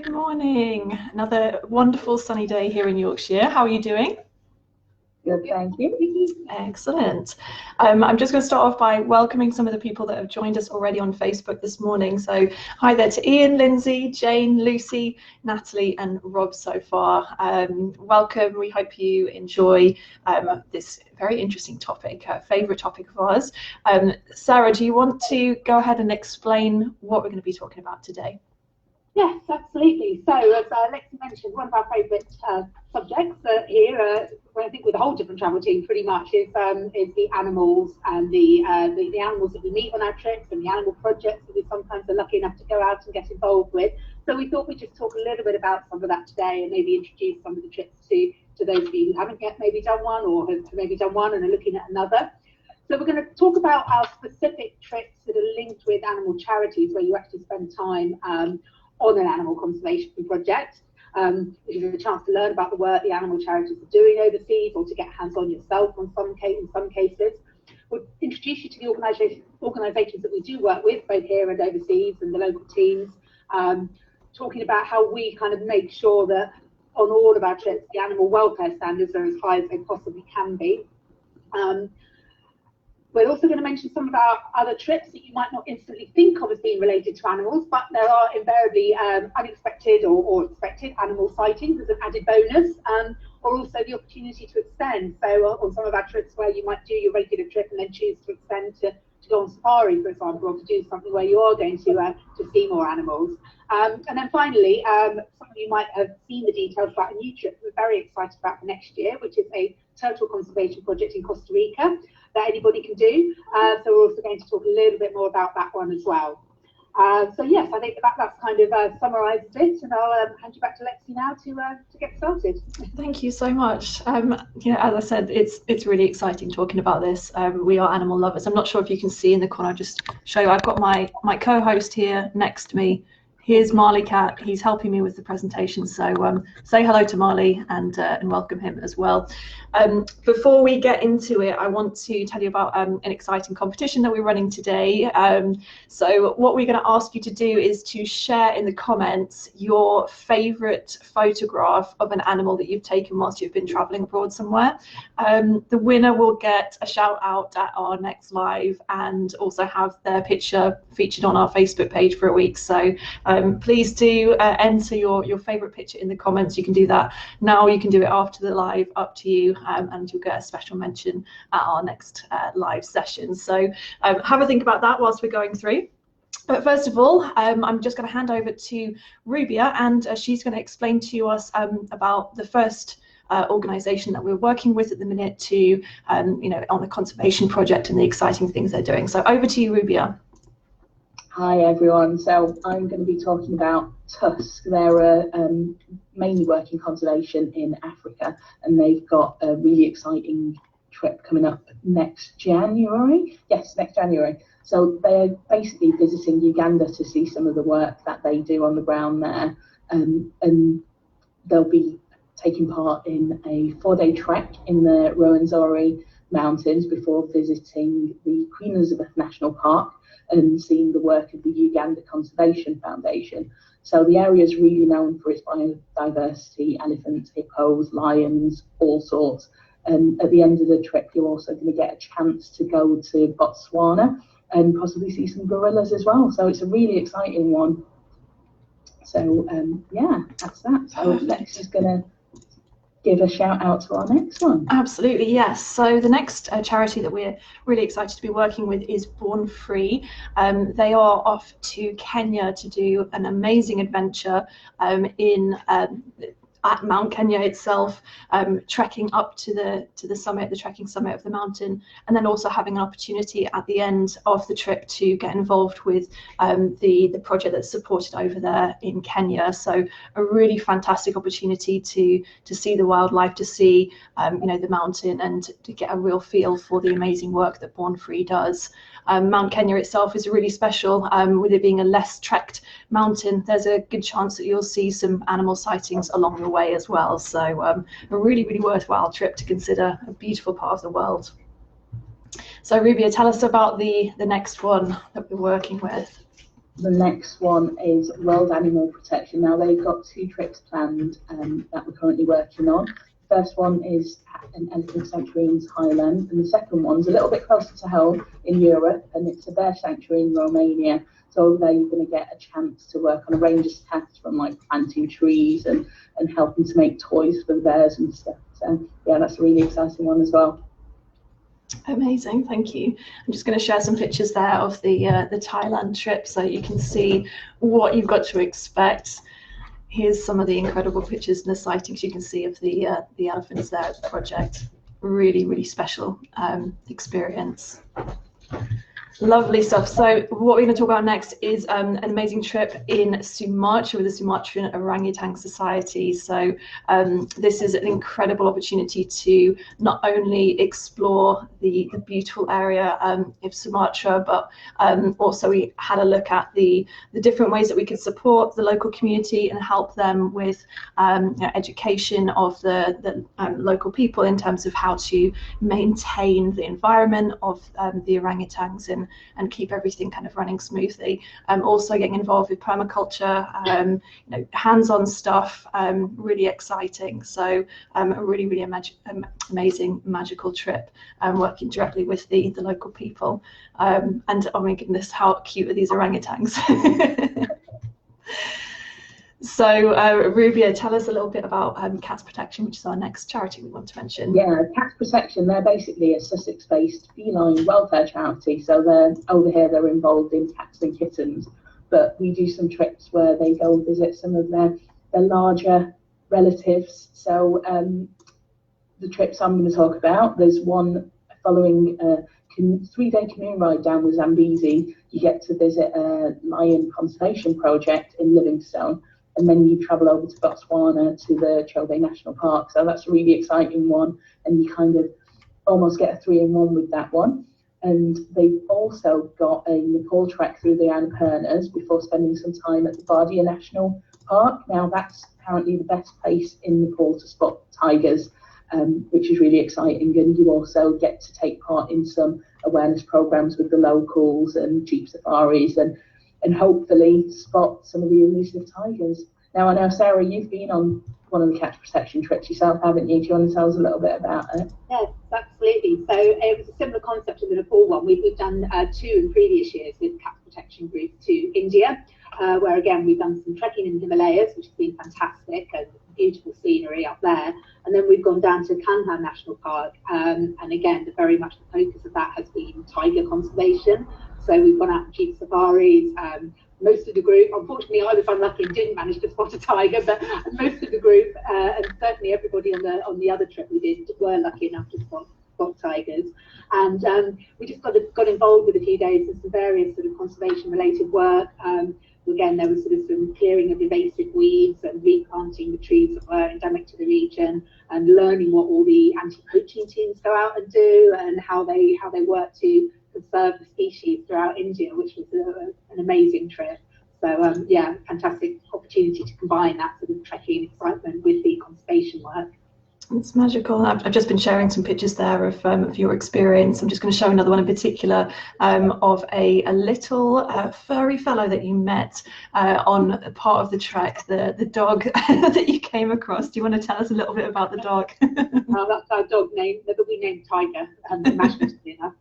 Good morning. Another wonderful sunny day here in Yorkshire. How are you doing? Good, thank you. Excellent. I'm just going to start off by welcoming some of the people that have joined us already on Facebook this morning. So hi there to Ian, Lindsay, Jane, Lucy, Natalie and Rob so far. Welcome. We hope you enjoy this very interesting topic, favourite topic of ours. Sarah, do you want to go ahead and explain what we're going to be talking about today? Yes, absolutely. So as Lexi mentioned, one of our favourite subjects here, I think with the whole different travel team pretty much, is the animals and the animals that we meet on our trips and the animal projects that we sometimes are lucky enough to go out and get involved with. So we thought we'd just talk a little bit about some of that today and maybe introduce some of the trips to those of you who haven't yet maybe done one or have maybe done one and are looking at another. So we're going to talk about our specific trips that are linked with animal charities where you actually spend time on an animal conservation project. Which is a chance to learn about the work the animal charities are doing overseas or to get hands-on yourself in some cases. We'll introduce you to the organisations that we do work with, both here and overseas, and the local teams, talking about how we kind of make sure that on all of our trips, the animal welfare standards are as high as they possibly can be. We're also going to mention some of our other trips that you might not instantly think of as being related to animals, but there are invariably unexpected or expected animal sightings as an added bonus, or also the opportunity to extend. So on some of our trips where you might do your regular trip and then choose to extend to go on safari, for example, or to do something where you are going to see more animals. And then finally, some of you might have seen the details about a new trip we're very excited about for next year, which is a turtle conservation project in Costa Rica that anybody can do. So we're also going to talk a little bit more about that one as well. So yes, I think that's kind of summarises it, and I'll hand you back to Lexi now to get started. Thank you so much. You know, as I said, it's really exciting talking about this. We are animal lovers. I'm not sure if you can see in the corner. I'll just show you. I've got my co-host here next to me. Here's Marley Cat. He's helping me with the presentation. So say hello to Marley and welcome him as well. Before we get into it, I want to tell you about an exciting competition that we're running today. So what we're going to ask you to do is to share in the comments your favourite photograph of an animal that you've taken whilst you've been travelling abroad somewhere. The winner will get a shout out at our next live and also have their picture featured on our Facebook page for a week. So please do enter your favourite picture in the comments. You can do that now, you can do it after the live, up to you, and you'll get a special mention at our next live session. So have a think about that whilst we're going through. But first of all, I'm just going to hand over to Rubia, and she's going to explain to us about the first organisation that we're working with at the minute to, you know, on a conservation project and the exciting things they're doing. So over to you, Rubia. Hi everyone, so I'm going to be talking about Tusk. They're mainly working conservation in Africa, and they've got a really exciting trip coming up next January. Yes, next January. So they're basically visiting Uganda to see some of the work that they do on the ground there, and they'll be taking part in a 4-day trek in the Rwenzori Mountains before visiting the Queen Elizabeth National Park and seeing the work of the Uganda Conservation Foundation. So the area is really known for its biodiversity: elephants, hippos, lions, all sorts. And at the end of the trip, you're also going to get a chance to go to Botswana and possibly see some gorillas as well. So it's a really exciting one. So yeah, that's that. So Lex is going to give a shout out to our next one. Absolutely, yes. So the next charity that we're really excited to be working with is Born Free. They are off to Kenya to do an amazing adventure at Mount Kenya itself, trekking up to the summit, the trekking summit of the mountain, and then also having an opportunity at the end of the trip to get involved with the project that's supported over there in Kenya. So a really fantastic opportunity to see the wildlife, to see you know, the mountain, and to get a real feel for the amazing work that Born Free does. Mount Kenya itself is really special. With it being a less trekked mountain, there's a good chance that you'll see some animal sightings along the way as well. So a really, really worthwhile trip to consider, a beautiful part of the world. So Rubia, tell us about the next one that we're working with. The next one is World Animal Protection. Now they've got 2 trips planned that we're currently working on. The first one is an elephant sanctuary in Thailand, and the second one's a little bit closer to home in Europe, and it's a bear sanctuary in Romania. So over there you're going to get a chance to work on a range of tasks, from like planting trees and helping to make toys for the bears and stuff. So yeah, that's a really exciting one as well. Amazing, thank you. I'm just going to share some pictures there of the Thailand trip so you can see what you've got to expect. Here's some of the incredible pictures and the sightings you can see of the elephants there at the project. Really, really special experience. Lovely stuff. So what we're going to talk about next is an amazing trip in Sumatra with the Sumatran Orangutan Society. So this is an incredible opportunity to not only explore the beautiful area of Sumatra, but also we had a look at the different ways that we could support the local community and help them with education of the local people in terms of how to maintain the environment of the orangutans and keep everything kind of running smoothly. Also getting involved with permaculture, hands-on stuff, really exciting. So a really, really amazing, magical trip, working directly with the local people. And oh my goodness, how cute are these orangutans? So Rubia, tell us a little bit about Cats Protection, which is our next charity we want to mention. Yeah, Cats Protection, they're basically a Sussex-based feline welfare charity. So they're over here, they're involved in cats and kittens, but we do some trips where they go and visit some of their larger relatives. So the trips I'm going to talk about, there's one following a 3-day canoe ride down the Zambezi. You get to visit a lion conservation project in Livingstone, and then you travel over to Botswana to the Chobe National Park. So that's a really exciting one, and you kind of almost get a 3-in-1 with that one. And they've also got a Nepal trek through the Annapurnas before spending some time at the Bardia National Park. Now that's apparently the best place in Nepal to spot tigers, which is really exciting. And you also get to take part in some awareness programs with the locals and jeep safaris and hopefully spot some of the elusive tigers. Now, I know, Sarah, you've been on one of the Cats Protection trips yourself, haven't you? Do you want to tell us a little bit about it? Yes, absolutely. So it was a similar concept to the Nepal one. We've done 2 in previous years with Cats Protection Group to India, where again we've done some trekking in the Himalayas, which has been fantastic, and beautiful scenery up there. And then we've gone down to Kanha National Park, and again, very much the focus of that has been tiger conservation. So we've gone out on jeep safaris. Most of the group, unfortunately, I was unlucky and didn't manage to spot a tiger, but most of the group, and certainly everybody on the other trip we did, were lucky enough to spot tigers. And we just got involved with a few days in some various sort of conservation-related work. Again, there was sort of some clearing of invasive weeds and replanting the trees that were endemic to the region, and learning what all the anti-poaching teams go out and do, and how they work to conserve the species throughout India, which was an amazing trip. So yeah, fantastic opportunity to combine that sort of trekking excitement with the conservation work. It's magical. I've just been sharing some pictures there of your experience. I'm just going to show another one in particular of a little furry fellow that you met on part of the trek, the dog that you came across. Do you want to tell us a little bit about the dog? That's our dog name, that we named Tiger, imaginatively enough.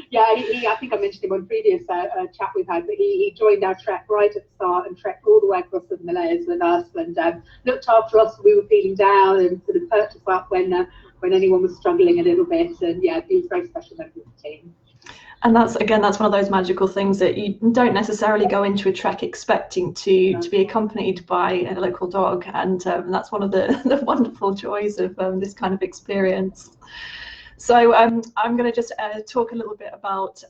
Yeah, I think I mentioned him on previous chat we've had, but he joined our trek right at the start and trekked all the way across the Himalayas with us, and looked after us when we were feeling down, and sort of perked us up when anyone was struggling a little bit. And yeah, he was a very special member of the team. And that's one of those magical things that you don't necessarily go into a trek expecting to be accompanied by a local dog, and that's one of the wonderful joys of this kind of experience. So I'm going to just talk a little bit about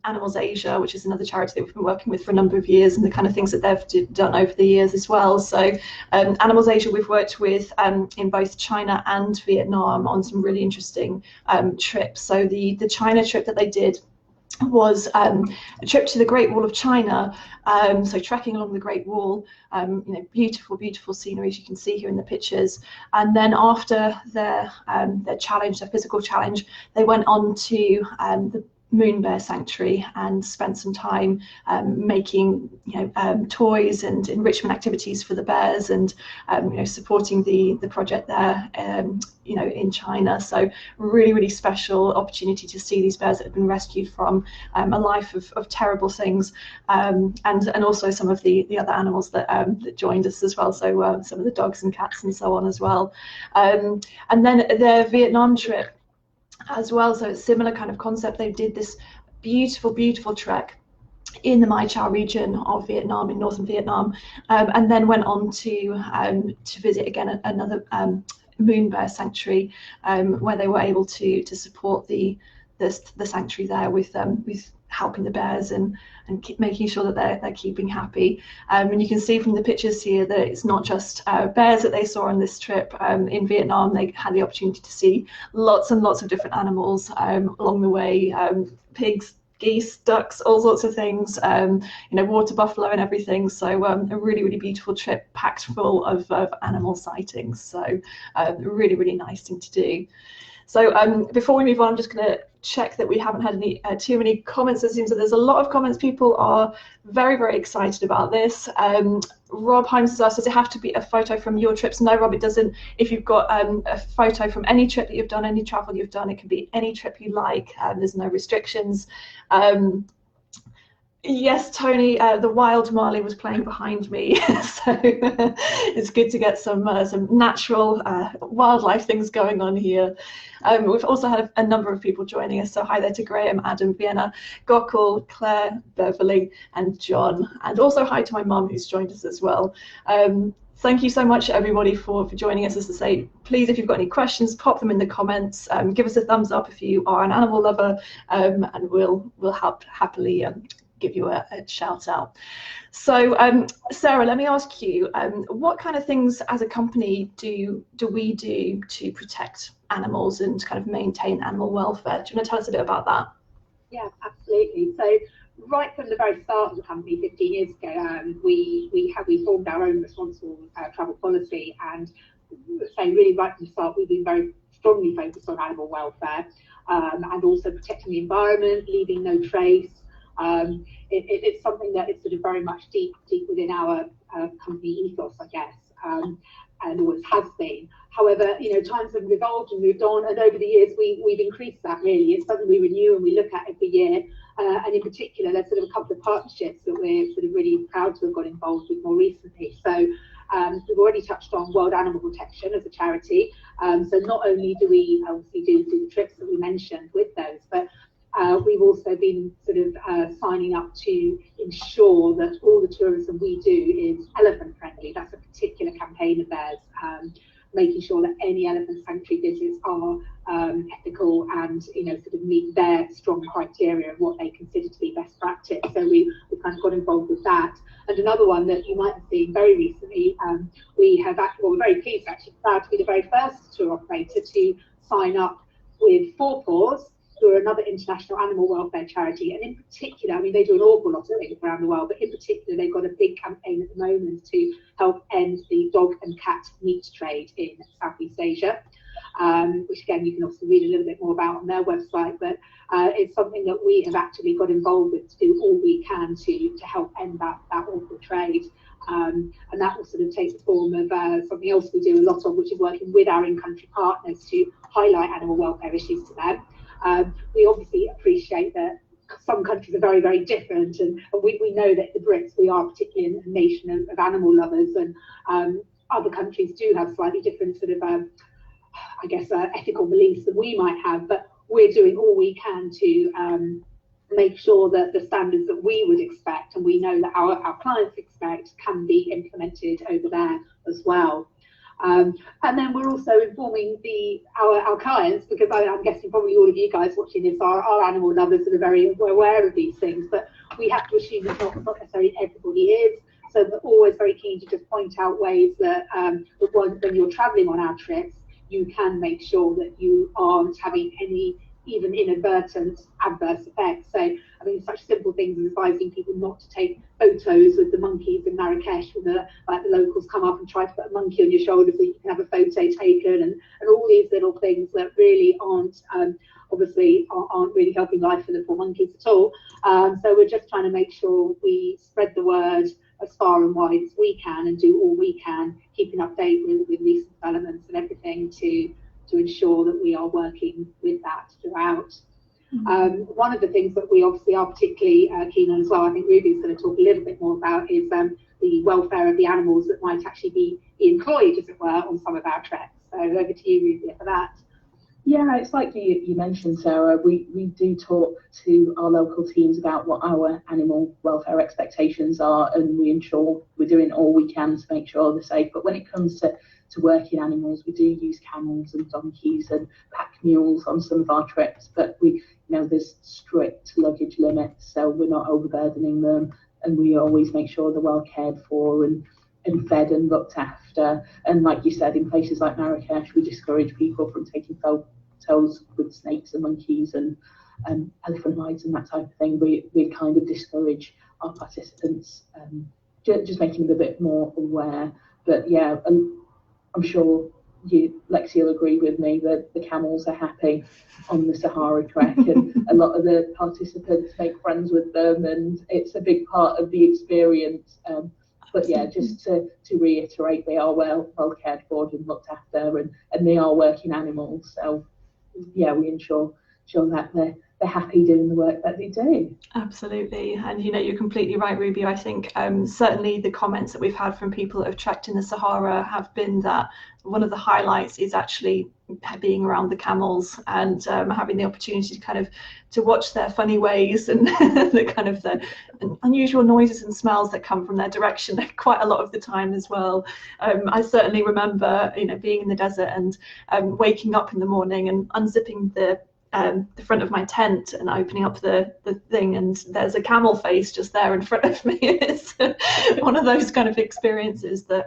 Animals Asia, which is another charity that we've been working with for a number of years, and the kind of things that they've done over the years as well. So Animals Asia, we've worked with in both China and Vietnam on some really interesting trips. So the China trip that they did was a trip to the Great Wall of China, so trekking along the Great Wall, beautiful scenery, as you can see here in the pictures. And then after their challenge, their physical challenge, they went on to moon bear sanctuary and spent some time making toys and enrichment activities for the bears, and supporting the project there in China. So really special opportunity to see these bears that have been rescued from a life of terrible things, and also some of the other animals that joined us as well, so some of the dogs and cats and so on as well. And then their Vietnam trip as well, so it's similar kind of concept. They did this beautiful trek in the Mai Chau region of Vietnam, in northern Vietnam, and then went on to visit again another moon bear sanctuary, where they were able to support the sanctuary there with helping the bears and making sure that they're keeping happy. And you can see from the pictures here that it's not just bears that they saw on this trip. In Vietnam, they had the opportunity to see lots and lots of different animals along the way, pigs, geese, ducks, all sorts of things, water buffalo and everything. So a really beautiful trip packed full of animal sightings. So really nice thing to do. So before we move on, I'm just going to check that we haven't had any too many comments. It seems that there's a lot of comments. People are very excited about this. Rob Himes has asked, does it have to be a photo from your trips? No, Rob, it doesn't. If you've got a photo from any trip that you've done, any travel you've done, it can be any trip you like. There's no restrictions. Yes, Tony, the wild Marley was playing behind me, so it's good to get some natural wildlife things going on here. We've also had a number of people joining us, so hi there to Graham, Adam, Vienna, Gokul, Claire, Beverly, and John, and also hi to my mum who's joined us as well. Thank you so much, everybody, for joining us. As I say, please, if you've got any questions, pop them in the comments. Give us a thumbs up if you are an animal lover, and we'll happily give you a shout out. So Sarah, let me ask you, what kind of things as a company do we do to protect animals and kind of maintain animal welfare? Do you want to tell us a bit about that? Yeah, absolutely. So right from the very start of the company 15 years ago, we formed our own responsible travel policy, and really right from the start we've been very strongly focused on animal welfare, and also protecting the environment, leaving no trace. It's something that is sort of very much deep within our company ethos, I guess, and always has been. However, times have evolved and moved on, and over the years we've increased that. Really, it's something we renew and we look at every year. And in particular, there's sort of a couple of partnerships that we're sort of really proud to have got involved with more recently. So we've already touched on World Animal Protection as a charity. So not only do we obviously do the trips that we mentioned with those, but we've also been sort of signing up to ensure that all the tourism we do is elephant friendly. That's a particular campaign of theirs, making sure that any elephant sanctuary visits are ethical and sort of meet their strong criteria of what they consider to be best practice. So we kind of got involved with that. And another one that you might have seen very recently, we're very pleased, actually proud to be the very first tour operator to sign up with Four Paws, who are another international animal welfare charity. And in particular, I mean, they do an awful lot of things around the world, but in particular, they've got a big campaign at the moment to help end the dog and cat meat trade in Southeast Asia, which again, you can also read a little bit more about on their website, but it's something that we have actually got involved with to do all we can to help end that awful trade. And that will sort of take the form of something else we do a lot of, which is working with our in-country partners to highlight animal welfare issues to them. We obviously appreciate that some countries are very, very different, and we know that the Brits, we are particularly a nation of animal lovers, and other countries do have slightly different sort of, I guess, ethical beliefs than we might have, but we're doing all we can to make sure that the standards that we would expect, and we know that our clients expect, can be implemented over there as well. And then we're also informing our clients, because I'm guessing probably all of you guys watching this are animal lovers that are very aware of these things, but we have to assume that not necessarily everybody is. So we're always very keen to just point out ways that when you're travelling on our trips, you can make sure that you aren't having any even inadvertent adverse effects. So I mean, such simple things as advising people not to take photos with the monkeys in Marrakesh, where the locals come up and try to put a monkey on your shoulder so you can have a photo taken, and all these little things that really aren't obviously aren't really helping life for the poor monkeys at all. So we're just trying to make sure we spread the word as far and wide as we can and do all we can, keeping update with recent developments and everything to ensure that we are working with that throughout. One of the things that we obviously are particularly keen on as well, I think Ruby's going to talk a little bit more about, is the welfare of the animals that might actually be employed, as it were, on some of our treks. So over to you, Ruby, for that. Yeah, it's like you mentioned, Sarah, we do talk to our local teams about what our animal welfare expectations are, and we ensure we're doing all we can to make sure they're safe. But when it comes to working animals, we do use camels and donkeys and pack mules on some of our trips, but there's strict luggage limits, so we're not overburdening them, and we always make sure they're well cared for and fed and looked after. And like you said, in places like Marrakesh, we discourage people from taking photos with snakes and monkeys and elephant rides and that type of thing. We kind of discourage our participants, just making them a bit more aware. But yeah, I'm sure Lexi will agree with me that the camels are happy on the Sahara trek, and a lot of the participants make friends with them, and it's a big part of the experience. But yeah, just to reiterate, they are well cared for and looked after, and they are working animals. So yeah, we ensure that they're happy doing the work that they do. Absolutely, and you're completely right, Ruby. I think certainly the comments that we've had from people that have trekked in the Sahara have been that one of the highlights is actually being around the camels and having the opportunity to watch their funny ways and the unusual noises and smells that come from their direction quite a lot of the time as well. I certainly remember being in the desert and waking up in the morning and unzipping the front of my tent and opening up the thing, and there's a camel face just there in front of me. It's one of those kind of experiences that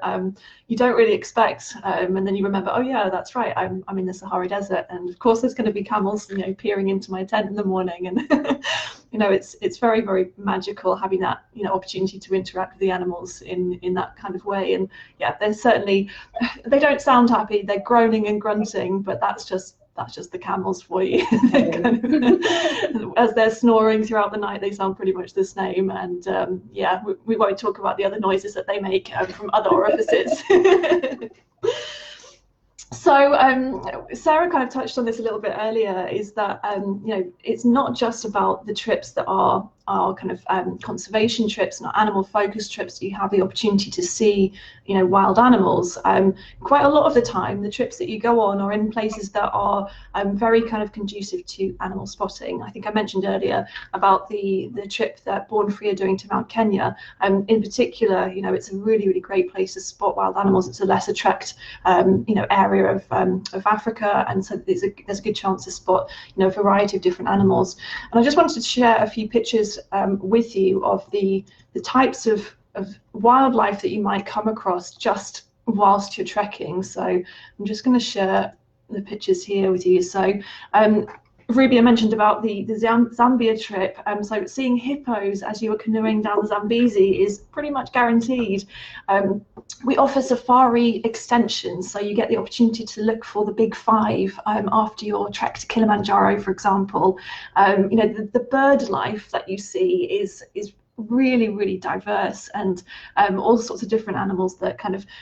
you don't really expect, and then you remember, oh yeah, that's right, I'm in the Sahara Desert, and of course there's going to be camels peering into my tent in the morning, and it's very, very magical having that opportunity to interact with the animals in that kind of way. And yeah, they don't sound happy, they're groaning and grunting, but that's just the camels for you. As they're snoring throughout the night, they sound pretty much the same. And yeah, we won't talk about the other noises that they make from other orifices. So Sarah kind of touched on this a little bit earlier, is that it's not just about the trips that are kind of conservation trips and animal focused trips that you have the opportunity to see wild animals. Quite a lot of the time the trips that you go on are in places that are very kind of conducive to animal spotting. I think I mentioned earlier about the trip that Born Free are doing to Mount Kenya. In particular, it's a really, really great place to spot wild animals. It's a lesser trekked area of Africa, and so there's a good chance to spot a variety of different animals. And I just wanted to share a few pictures with you of the types of wildlife that you might come across just whilst you're trekking. So I'm just going to share the pictures here with you. So Ruby mentioned about the Zambia trip. So seeing hippos as you were canoeing down the Zambezi is pretty much guaranteed. We offer safari extensions, so you get the opportunity to look for the big five after your trek to Kilimanjaro, for example. The bird life that you see is really, really diverse, and all sorts of different animals that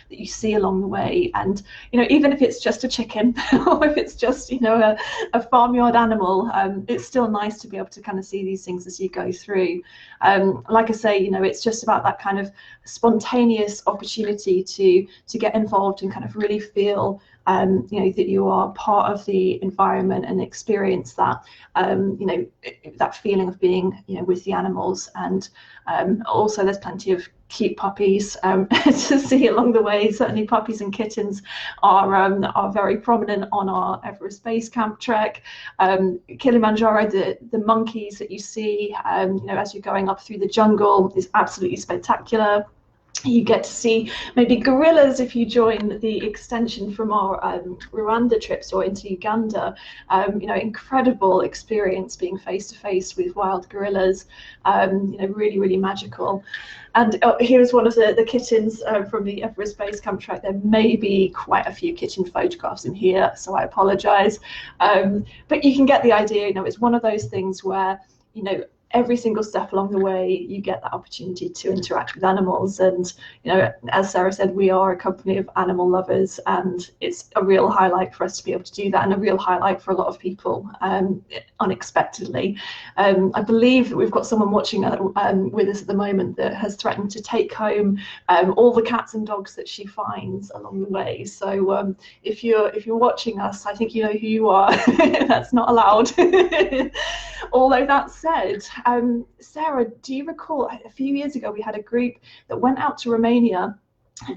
you see along the way. And even if it's just a chicken or if it's just a farmyard animal, it's still nice to be able to kind of see these things as you go through. Like I say, it's just about that kind of spontaneous opportunity to get involved and kind of really feel that you are part of the environment and experience that that feeling of being with the animals. And also there's plenty of cute puppies to see along the way. Certainly puppies and kittens are very prominent on our Everest Base Camp trek. Kilimanjaro, the monkeys that you see as you're going up through the jungle is absolutely spectacular. You get to see maybe gorillas if you join the extension from our Rwanda trips or into Uganda. You know, incredible experience being face to face with wild gorillas. You know, really, really magical. And here's one of the kittens from the Everest Base Camp track. There may be quite a few kitten photographs in here, so I apologise. But you can get the idea. You know, it's one of those things where, you know, every single step along the way, you get that opportunity to interact with animals. And, you know, as Sarah said, we are a company of animal lovers, and it's a real highlight for us to be able to do that, and a real highlight for a lot of people, unexpectedly. I believe that we've got someone watching with us at the moment that has threatened to take home all the cats and dogs that she finds along the way. So if you're watching us, I think you know who you are. That's not allowed. Although that said, Sarah, do you recall a few years ago we had a group that went out to Romania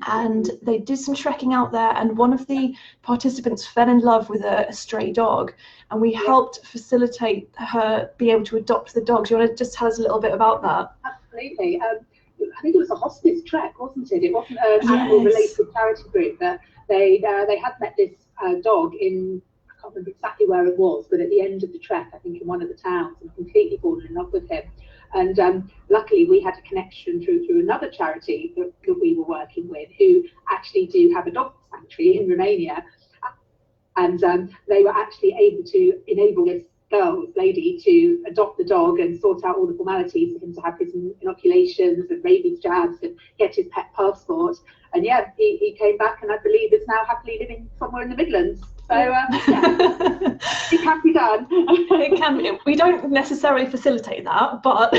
and they did some trekking out there, and one of the participants fell in love with a stray dog, and we helped facilitate her be able to adopt the dog. Do you want to just tell us a little bit about that? Absolutely. I think it was a hospice trek, wasn't it? It wasn't an animal-related charity group. That they had met this dog in, I can't remember exactly where it was, but at the end of the trek, I think in one of the towns, and completely fallen in love with him. And luckily, we had a connection through another charity that we were working with, who actually do have a dog sanctuary in Romania, and they were actually able to enable this lady to adopt the dog and sort out all the formalities for him to have his inoculations and rabies jabs and get his pet passport. And yeah, he came back, and I believe is now happily living somewhere in the Midlands. So yeah, it can be done. It can be. We don't necessarily facilitate that, but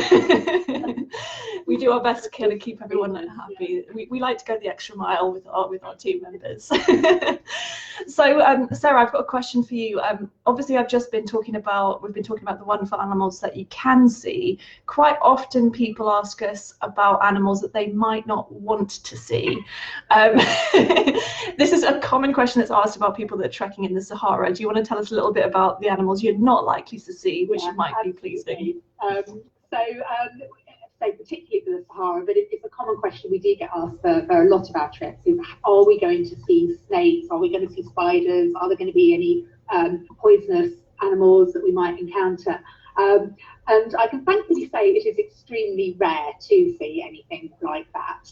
we do our best to kind of keep everyone happy. We like to go the extra mile with our team members. So Sarah, I've got a question for you. Obviously, we've been talking about the wonderful animals that you can see. Quite often people ask us about animals that they might not want to see. This is a common question that's asked about people that are trekking in the Sahara. Do you want to tell us a little bit about the animals you're not likely to see, which might be pleasing? So particularly for the Sahara, but it's a common question we do get asked for a lot of our trips, is are we going to see snakes? Are we going to see spiders? Are there going to be any poisonous animals that we might encounter? And I can thankfully say it is extremely rare to see anything like that.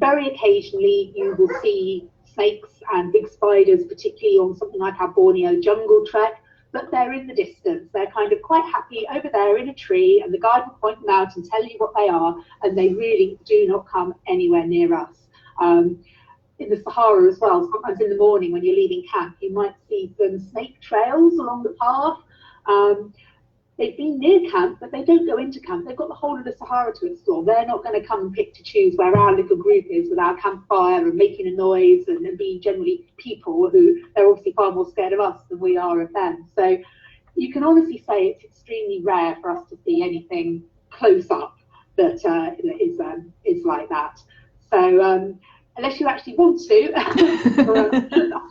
Very occasionally you will see snakes and big spiders, particularly on something like our Borneo jungle trek, but they're in the distance. They're kind of quite happy over there in a tree, and the guide will point them out and tell you what they are, and they really do not come anywhere near us. In the Sahara as well, sometimes in the morning when you're leaving camp, you might see some snake trails along the path. They've been near camp, but they don't go into camp. They've got the whole of the Sahara to explore. They're not going to come and pick to choose where our little group is with our campfire and making a noise and being generally people who they're obviously far more scared of us than we are of them. So you can honestly say it's extremely rare for us to see anything close up that is like that. So unless you actually want to, that's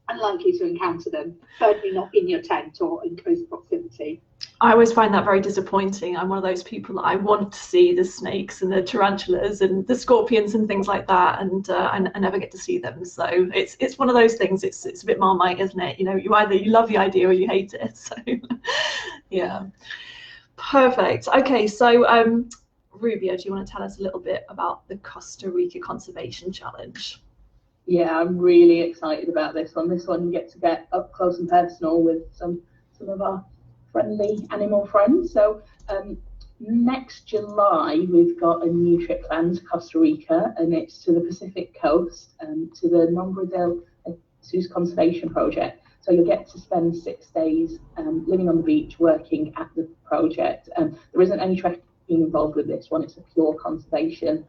unlikely to encounter them, certainly not in your tent or in close proximity. I always find that very disappointing. I'm one of those people that I want to see the snakes and the tarantulas and the scorpions and things like that, and I never get to see them. So it's one of those things. It's a bit Marmite, isn't it? You know, you either love the idea or you hate it. So yeah, perfect. Okay, so Rubia, do you want to tell us a little bit about the Costa Rica Conservation Challenge? Yeah, I'm really excited about this one. This one you get to get up close and personal with some of our friendly animal friends. So next July we've got a new trip planned to Costa Rica, and it's to the Pacific coast, to the Nombre del Sus Conservation Project. So you'll get to spend 6 days living on the beach, working at the project. There isn't any trekking involved with this one. It's a pure conservation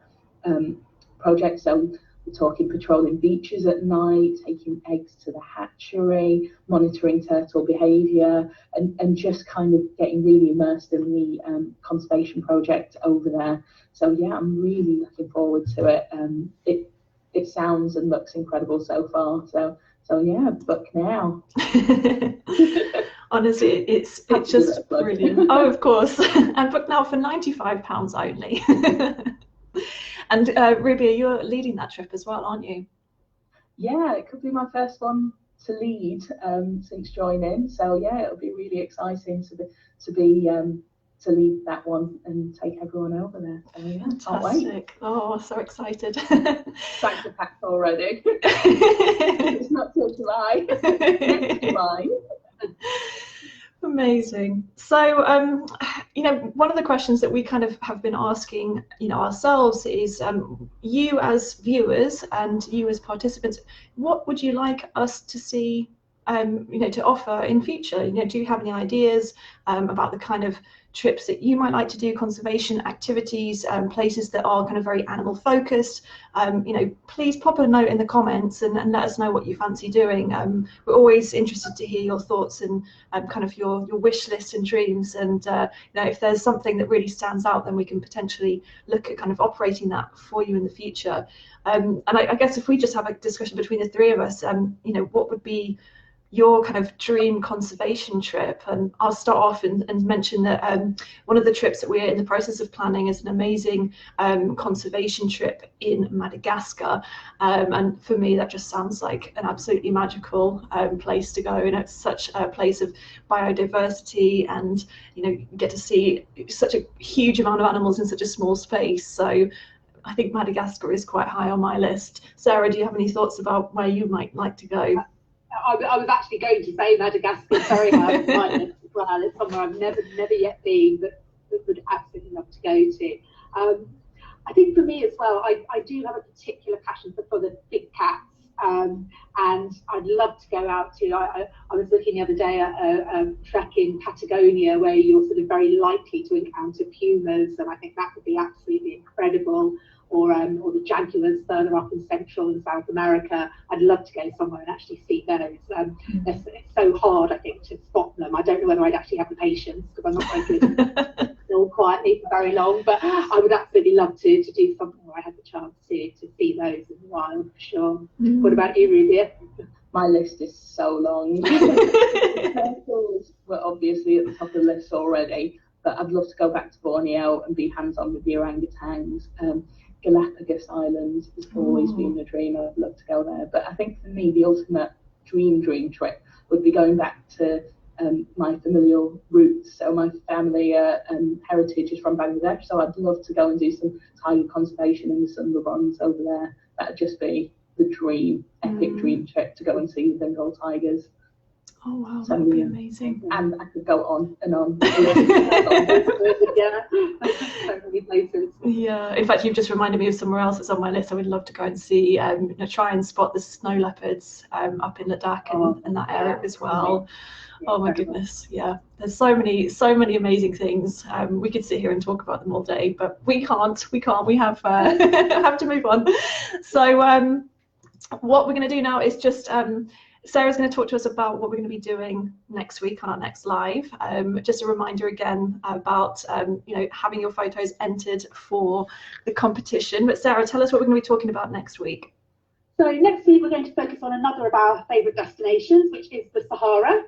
project. So we're talking patrolling beaches at night, taking eggs to the hatchery, monitoring turtle behaviour, and just kind of getting really immersed in the conservation project over there. So yeah, I'm really looking forward to it. It sounds and looks incredible so far. So yeah, book now. Honestly, it's just brilliant. Oh, of course. And book now for £95 only. And Ruby, you're leading that trip as well, aren't you? Yeah, it could be my first one to lead since joining. So yeah, it'll be really exciting to lead that one and take everyone over there. So yeah, can't wait. Fantastic. Oh, so excited. Bags are packed already. It's not till July. Next July. Amazing. So, one of the questions that we kind of have been asking, ourselves is, you as viewers and you as participants, what would you like us to see, to offer in future? Do you have any ideas about the kind of trips that you might like to do, conservation activities, places that are kind of very animal focused? Please pop a note in the comments and let us know what you fancy doing. We're always interested to hear your thoughts and kind of your wish list and dreams. And if there's something that really stands out, then we can potentially look at kind of operating that for you in the future. And I guess if we just have a discussion between the three of us, what would be your kind of dream conservation trip? And I'll start off and mention that one of the trips that we're in the process of planning is an amazing conservation trip in Madagascar, and for me that just sounds like an absolutely magical place to go, and it's such a place of biodiversity, and you get to see such a huge amount of animals in such a small space. So I think Madagascar is quite high on my list. Sarah, do you have any thoughts about where you might like to go? I was actually going to say Madagascar is very high on my list as well. It's somewhere I've never yet been, but would absolutely love to go to. I think for me as well, I do have a particular passion for the big cats, and I'd love to go out to. I was looking the other day at a trek in Patagonia where you're sort of very likely to encounter pumas, and I think that would be absolutely incredible. Or the jaguars further up in Central and South America. I'd love to go somewhere and actually see those. It's so hard, I think, to spot them. I don't know whether I'd actually have the patience, because I'm not very good still quietly for very long, but I would absolutely love to do something where I had the chance to see those in the wild, for sure. What about you, Ruby? My list is so long. We're obviously at the top of the list already, but I'd love to go back to Borneo and be hands-on with the orangutans. Galapagos Islands has always been a dream. I'd love to go there. But I think for me, the ultimate dream trip would be going back to my familial roots. So my family heritage is from Bangladesh, so I'd love to go and do some tiger conservation in the Sundarbans over there. That'd just be the dream, epic dream trip to go and see the Bengal tigers. Oh wow, that would be amazing. And I could go on and on. Yeah, so many places. Yeah, in fact, you've just reminded me of somewhere else that's on my list. I would love to go and see, try and spot the snow leopards up in Ladakh and that area as well. Oh my goodness, yeah. There's so many amazing things. We could sit here and talk about them all day, but we can't. We have have to move on. So what we're going to do now is just. Sarah's going to talk to us about what we're going to be doing next week on our next live. Just a reminder again about having your photos entered for the competition. But Sarah, tell us what we're going to be talking about next week. So next week we're going to focus on another of our favourite destinations, which is the Sahara.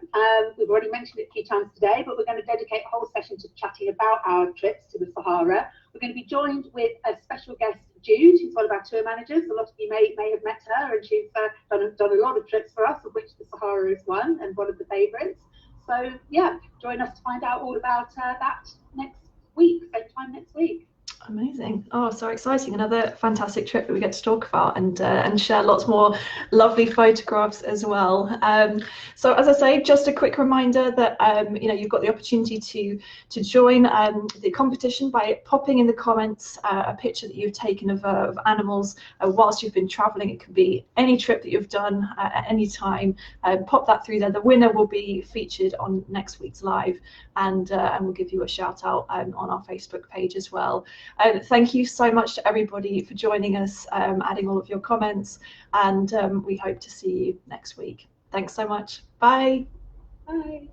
We've already mentioned it a few times today, but we're going to dedicate a whole session to chatting about our trips to the Sahara. We're going to be joined with a special guest, Jude, who's one of our tour managers. A lot of you may have met her, and she's done a lot of trips for us, of which the Sahara is one, and one of the favourites. So yeah, join us to find out all about that next week, same time next week. Amazing. Oh, so exciting. Another fantastic trip that we get to talk about and share lots more lovely photographs as well. So as I say, just a quick reminder that you've got the opportunity to join the competition by popping in the comments a picture that you've taken of animals whilst you've been traveling. It could be any trip that you've done at any time. Pop that through there. The winner will be featured on next week's live, and we'll give you a shout out on our Facebook page as well. Thank you so much to everybody for joining us, adding all of your comments, and we hope to see you next week. Thanks so much. Bye. Bye.